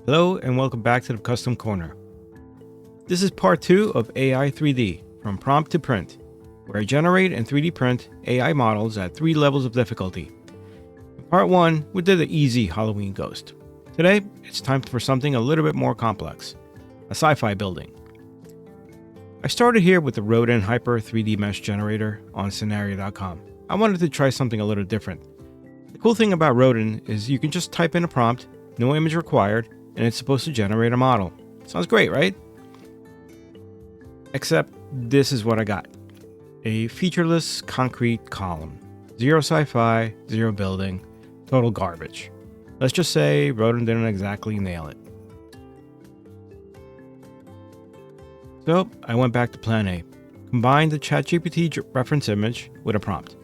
Hello and welcome back to the Custom Corner. This is part 2 of AI 3D, from prompt to print, where I generate and 3D print AI models at 3 levels of difficulty. In part 1, we did the easy Halloween ghost. Today, it's time for something a little bit more complex, a sci-fi building. I started here with the Rodin Hyper 3D mesh generator on scenario.com. I wanted to try something a little different. The cool thing about Rodin is you can just type in a prompt, no image required, and it's supposed to generate a model. Sounds great, right? Except this is what I got. A featureless concrete column. Zero sci-fi, zero building, total garbage. Let's just say Rodin didn't exactly nail it. So I went back to plan A. Combined the ChatGPT reference image with a prompt.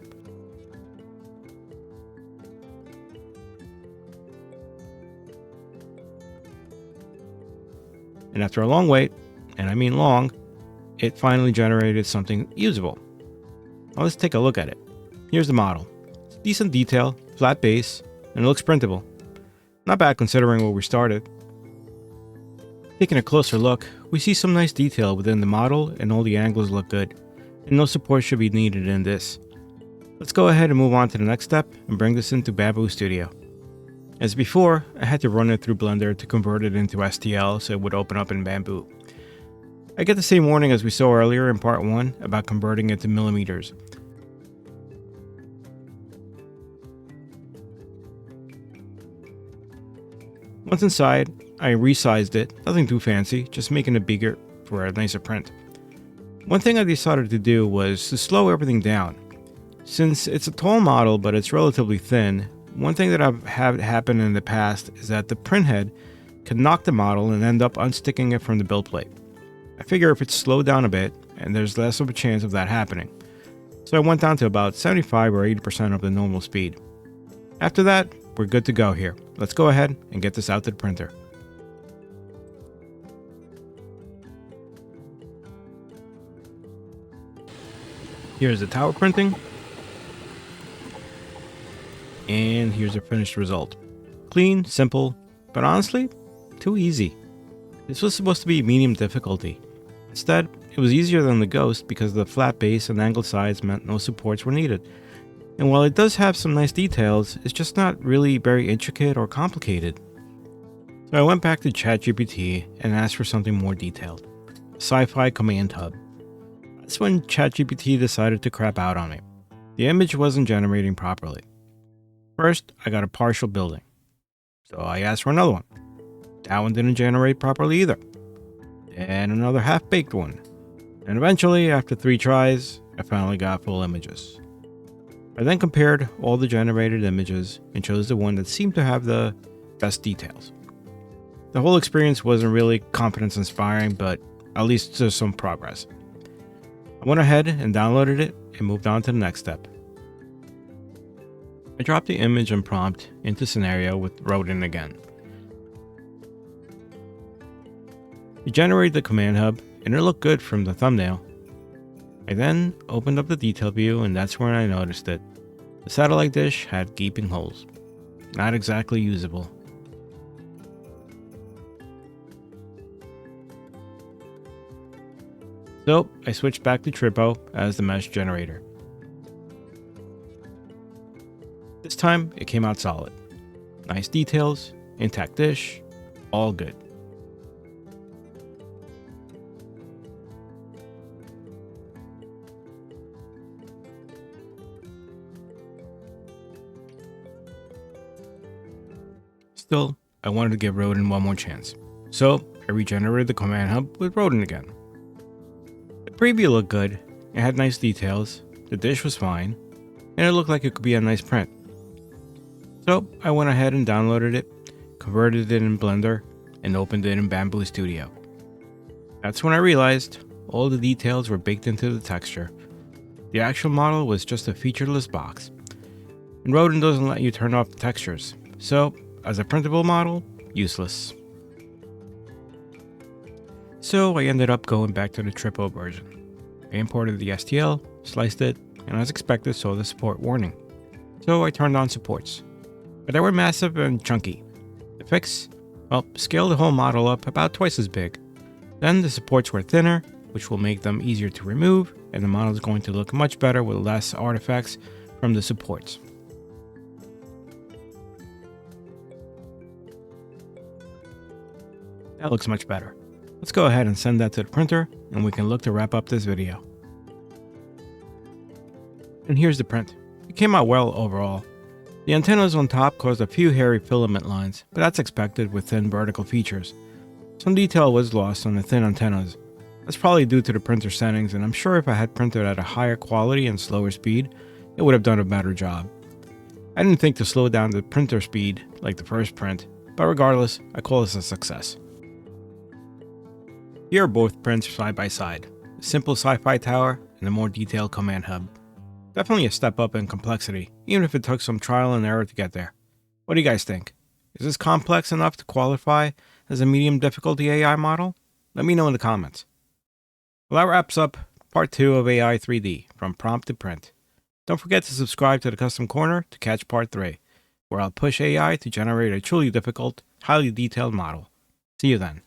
And after a long wait, and I mean long, it finally generated something usable. Now let's take a look at it. Here's the model. It's decent detail, flat base, and it looks printable. Not bad considering where we started. Taking a closer look, we see some nice detail within the model and all the angles look good, and no support should be needed in this. Let's go ahead and move on to the next step and bring this into Bamboo Studio. As before, I had to run it through Blender to convert it into STL so it would open up in Bamboo. I get the same warning as we saw earlier in part 1 about converting it to millimeters. Once inside, I resized it, nothing too fancy, just making it bigger for a nicer print. One thing I decided to do was to slow everything down. Since it's a tall model but it's relatively thin, one thing that I've had happen in the past is that the printhead can knock the model and end up unsticking it from the build plate. I figure if it's slowed down a bit, and there's less of a chance of that happening. So I went down to about 75 or 80% of the normal speed. After that, we're good to go here. Let's go ahead and get this out to the printer. Here's the tower printing. And here's the finished result. Clean, simple, but honestly, too easy. This was supposed to be medium difficulty. Instead, it was easier than the Ghost because the flat base and angled sides meant no supports were needed. And while it does have some nice details, it's just not really very intricate or complicated. So I went back to ChatGPT and asked for something more detailed. Sci-Fi command hub. That's when ChatGPT decided to crap out on me. The image wasn't generating properly. First, I got a partial building. So I asked for another one. That one didn't generate properly either. And another half-baked one. And eventually, after 3 tries, I finally got full images. I then compared all the generated images and chose the one that seemed to have the best details. The whole experience wasn't really confidence-inspiring, but at least there's some progress. I went ahead and downloaded it and moved on to the next step. I dropped the image and prompt into Scenario with Rodin again. It generated the command hub and it looked good from the thumbnail. I then opened up the detail view and that's when I noticed it. The satellite dish had gaping holes. Not exactly usable. So I switched back to Tripo as the mesh generator. This time, it came out solid. Nice details, intact dish, all good. Still, I wanted to give Rodin one more chance. So, I regenerated the command hub with Rodin again. The preview looked good, it had nice details, the dish was fine, and it looked like it could be a nice print. So I went ahead and downloaded it, converted it in Blender, and opened it in Bamboo Studio. That's when I realized all the details were baked into the texture. The actual model was just a featureless box. And Rodin doesn't let you turn off the textures, so as a printable model, useless. So I ended up going back to the Tripo version. I imported the STL, sliced it, and as expected saw the support warning. So I turned on supports. But they were massive and chunky. The fix? Well, scale the whole model up about twice as big. Then the supports were thinner, which will make them easier to remove, and the model is going to look much better with less artifacts from the supports. That looks much better. Let's go ahead and send that to the printer, and we can look to wrap up this video. And here's the print. It came out well overall. The antennas on top caused a few hairy filament lines, but that's expected with thin vertical features. Some detail was lost on the thin antennas. That's probably due to the printer settings, and I'm sure if I had printed at a higher quality and slower speed, it would have done a better job. I didn't think to slow down the printer speed like the first print, but regardless, I call this a success. Here are both prints side by side, the simple Sci-Fi tower and the more detailed command hub. Definitely a step up in complexity, even if it took some trial and error to get there. What do you guys think? Is this complex enough to qualify as a medium difficulty AI model? Let me know in the comments. Well, that wraps up part 2 of AI 3D, from prompt to print. Don't forget to subscribe to the Custom Corner to catch part 3, where I'll push AI to generate a truly difficult, highly detailed model. See you then.